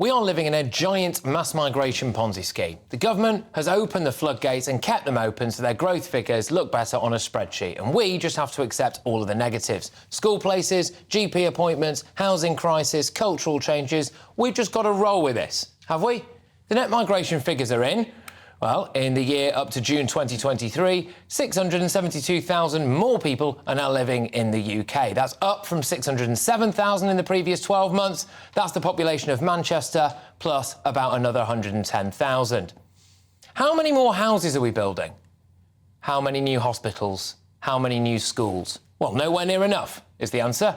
We are living in a giant mass migration Ponzi scheme. The government has opened the floodgates and kept them open so their growth figures look better on a spreadsheet, and we just have to accept all of the negatives. School places, GP appointments, housing crisis, cultural changes. We've just got to roll with this, have we? The net migration figures are in. Well, in the year up to June 2023, 672,000 more people are now living in the UK. That's up from 607,000 in the previous 12 months. That's the population of Manchester, plus about another 110,000. How many more houses are we building? How many new hospitals? How many new schools? Well, nowhere near enough is the answer.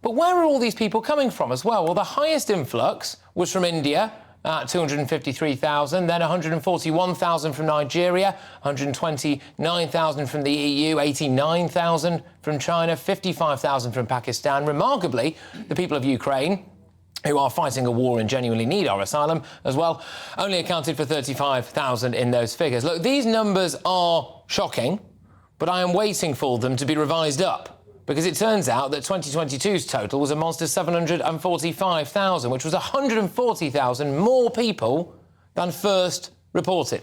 But where are all these people coming from as well? Well, the highest influx was from India, 253,000, then 141,000 from Nigeria, 129,000 from the EU, 89,000 from China, 55,000 from Pakistan. Remarkably, the people of Ukraine, who are fighting a war and genuinely need our asylum as well, only accounted for 35,000 in those figures. Look, these numbers are shocking, but I am waiting for them to be revised up, because it turns out that 2022's total was a monster 745,000, which was 140,000 more people than first reported.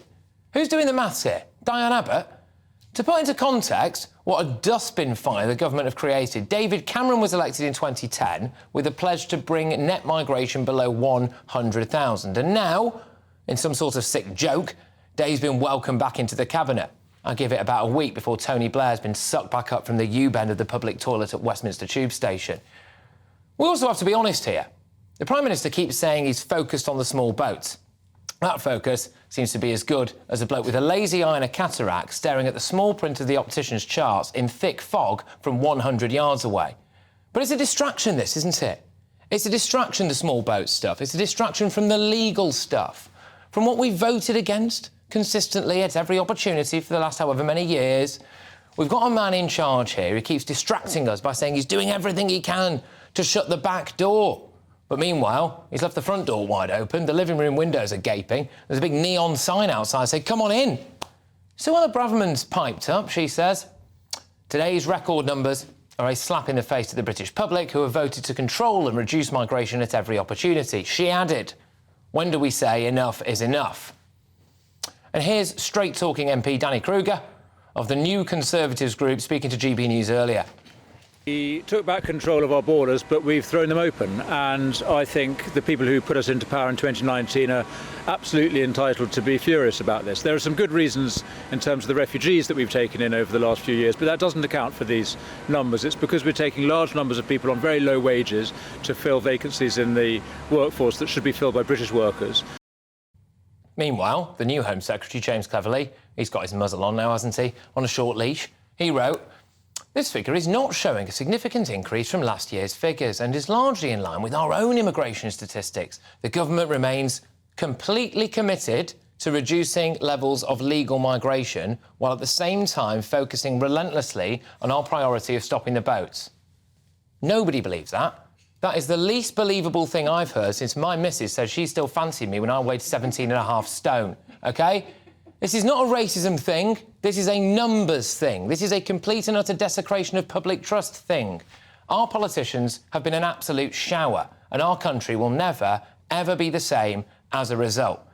Who's doing the maths here? Diane Abbott? To put into context what a dustbin fire the government have created, David Cameron was elected in 2010 with a pledge to bring net migration below 100,000. And now, in some sort of sick joke, Dave's been welcomed back into the cabinet. I'll give it about a week before Tony Blair's been sucked back up from the U-bend of the public toilet at Westminster Tube Station. We also have to be honest here. The Prime Minister keeps saying he's focused on the small boats. That focus seems to be as good as a bloke with a lazy eye and a cataract staring at the small print of the opticians' charts in thick fog from 100 yards away. But it's a distraction, this, isn't it? It's a distraction, the small boat stuff. It's a distraction from the legal stuff, from what we voted against consistently at every opportunity for the last however many years. We've got a man in charge here who keeps distracting us by saying he's doing everything he can to shut the back door. But meanwhile, he's left the front door wide open, the living room windows are gaping, there's a big neon sign outside saying, "Come on in." Suella Braverman's piped up, she says. Today's record numbers are a slap in the face to the British public who have voted to control and reduce migration at every opportunity. She added, "When do we say enough is enough?" And here's straight-talking MP Danny Kruger of the New Conservatives group speaking to GB News earlier. We took back control of our borders, but we've thrown them open, and I think the people who put us into power in 2019 are absolutely entitled to be furious about this. There are some good reasons in terms of the refugees that we've taken in over the last few years, but that doesn't account for these numbers. It's because we're taking large numbers of people on very low wages to fill vacancies in the workforce that should be filled by British workers. Meanwhile, the new Home Secretary, James Cleverly, he's got his muzzle on now, hasn't he, on a short leash. He wrote, "This figure is not showing a significant increase from last year's figures and is largely in line with our own immigration statistics. The government remains completely committed to reducing levels of legal migration while at the same time focusing relentlessly on our priority of stopping the boats." Nobody believes that. That is the least believable thing I've heard since my missus said she still fancied me when I weighed 17.5 stone, OK? This is not a racism thing. This is a numbers thing. This is a complete and utter desecration of public trust thing. Our politicians have been an absolute shower, and our country will never, ever be the same as a result.